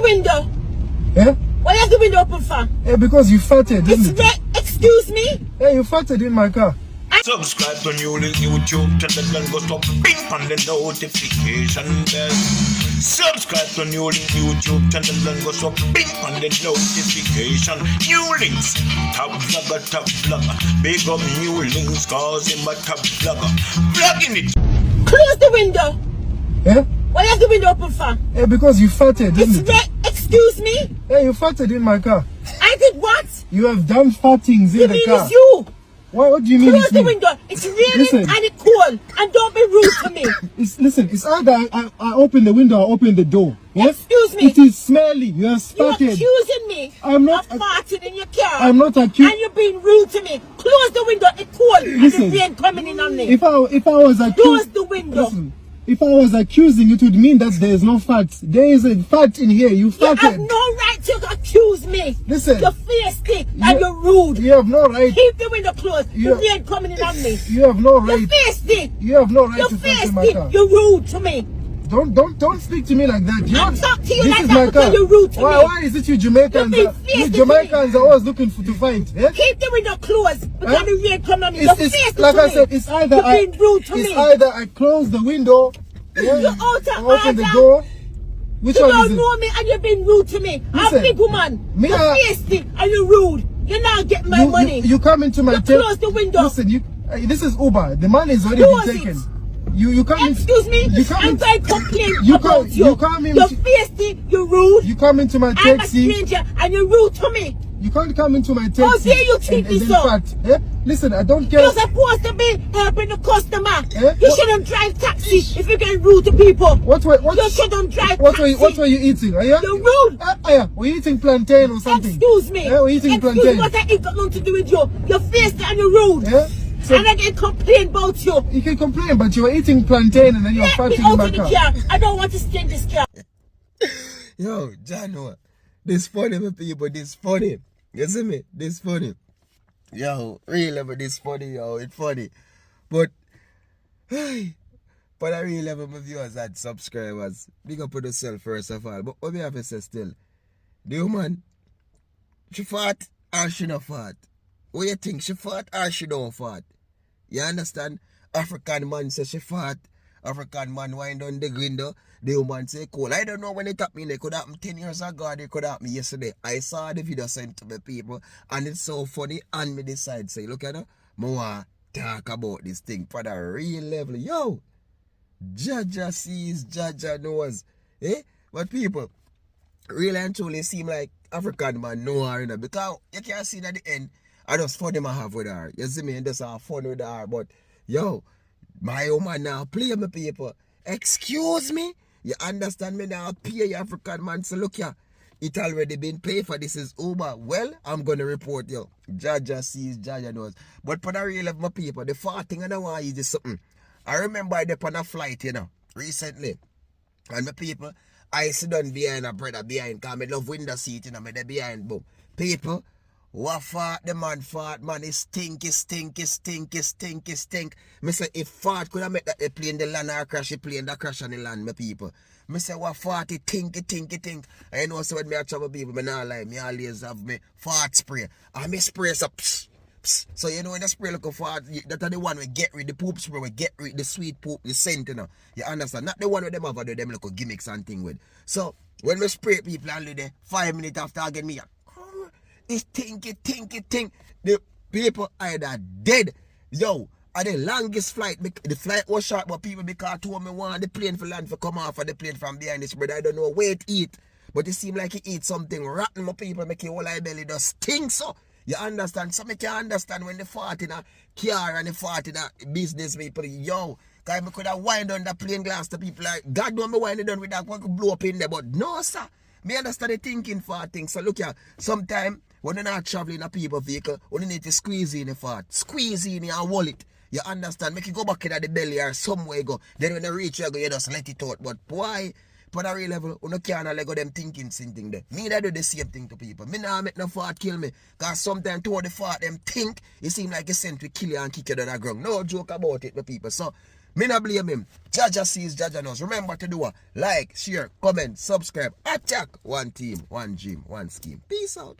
window. Yeah? Why is the window open for? Yeah, because you farted, didn't it? Excuse me? Yeah, you farted in my car. Subscribe to NEWLINK YouTube channel and go to ping on the notification bell. Subscribe to NEWLINK YouTube channel and go to ping on the notification. NEWLINKs, top vlogger. Big up NEWLINKs, cause him a top vlogger. Vlogging it. Close the window. Yeah? Why is the window open for? Yeah, because you farted, didn't it? Excuse me? Yeah, you farted in my car. I did what? You have done fartings in the car. It's you. What do you mean? Close the window. It's raining and it's cold. And don't be rude to me. It's either I open the window or open the door. Yes? Excuse me. It is smelly. You have farted. You're accusing me. I'm not. of farting in your car. I'm not accusing. And you're being rude to me. Close the window. It's cold. Listen, and the rain coming in on me. If I was accusing, close the window. Listen, if I was accusing, it would mean that there is no fat. There is a fat in here. You farted. You have no right to accuse me. Listen. You're feisty and you're rude. You have no right. Keep the window closed. The rain coming in on me. You have no right. You're feisty. You have no right you're to fart in my car. You're rude to me. Don't speak to me like that. I'll talk to you this like is that my because car. you're rude to me. Why is it you Jamaicans? You Jamaicans are always looking to fight. Yeah? Keep the window closed because the rain coming on me. You're feisty like to I me. said, it's either you're being rude to me. either I close the window. Yeah, you're out of open the door. Which you one don't is it? know me and you're being rude to me. Listen, I'm a big woman. You're feisty and you're rude. You're not getting my money. You come into my tent. Close the window. Listen, this is Uber. The money is already been taken. You come in. Excuse me. I'm going to complain about you. You come in. You're feisty. You're rude. You come into my taxi. I'm a stranger and you're rude to me. You can't come into my taxi. How dare you treat me so? Yeah? Listen, I don't care. You're supposed to be helping the customer. You shouldn't drive taxi if you're getting rude to people. You shouldn't drive taxi. What were you eating? You're rude. Were you eating plantain or something? Excuse me. We're eating plantain. What I eat got nothing to do with you. You're feisty and you're rude. Yeah? So and I can complain about you. You can complain, but you were eating plantain and then you're farting in my car. I don't want to stay in this car. Yo, Jano, this funny, my people, this funny. You see me? This funny. Yo, real level, this funny, yo, it's funny. But, hey, for the real level, my viewers and subscribers, big up on yourself first of all. But what we have to say still, the woman, she fought or she not fought? What you think, she fought or she don't fought? You understand? African man says she fought. African man wind on the window. The woman say cool. I don't know when it happened. It could happen 10 years ago. It could happen yesterday. I saw the video sent to the people and it's so funny. And me decide say, look at her. I want to talk about this thing for the real level. Yo, Jaja sees, Jaja knows. Eh? But people really and truly seem like African man know her, you know, because you can't see at the end. I just fun them I have with her. You see me? And just have fun with her. But yo, my woman now play my people. Excuse me? You understand me now? Pay your African man. So look here. It already been paid for. This is Uber. Well, I'm going to report you. Jaja sees, Jaja knows. But for the real of my people, the far thing I don't want is something. I remember I did on a flight, you know, recently. And my people, I sit down behind a brother behind. Because I love window seat, you know, me there behind. Boom. People, what fart the man fart, man, it stink. Me say, if fart could have make that the plane the land or crash the plane, that crash on the land, my people. Me say, what fart it think. And you know, so when me a travel people, me not lie, me always have me fart spray. And me spray so, pss. So you know when the spray look of fart, that are the one we get rid, the poop spray, we get rid, the sweet poop, the scent, you know. You understand? Not the one with them have them little gimmicks and thing with. So, when we spray people and leave there, 5 minutes after I get me, it's think. The people either dead. Yo, at the longest flight, the flight was short, but people because told me want the plane for land for come off of the plane from behind this brother. I don't know where it eat. But it seem like he eat something rotten, my people make your whole eye belly does stink so. You understand? So me can understand when they fought in a car and they fought in a business people. Yo, cause I could have wind on the plane glass to people like God know me wind it done with that one could blow up in there. But no sir. Me understand the thinking for things. So look here, sometimes when you're not traveling in a people vehicle, you need to squeeze in the fart. Squeeze in your wallet. You understand? Make it go back in the belly or somewhere you go. Then when you reach you go, you just let it out. But why? For the real level, you can't let go them thinking something there. Me that do the same thing to people. Me nah make no fart kill me. Cause sometimes toward the fart them think, it seem like a scent will kill you and kick you to the ground. No joke about it, my people. So Me not blame him. Jaja sees, Jaja knows. Remember to do a like, share, comment, subscribe. Attack. One team, one dream, one scheme. Peace out.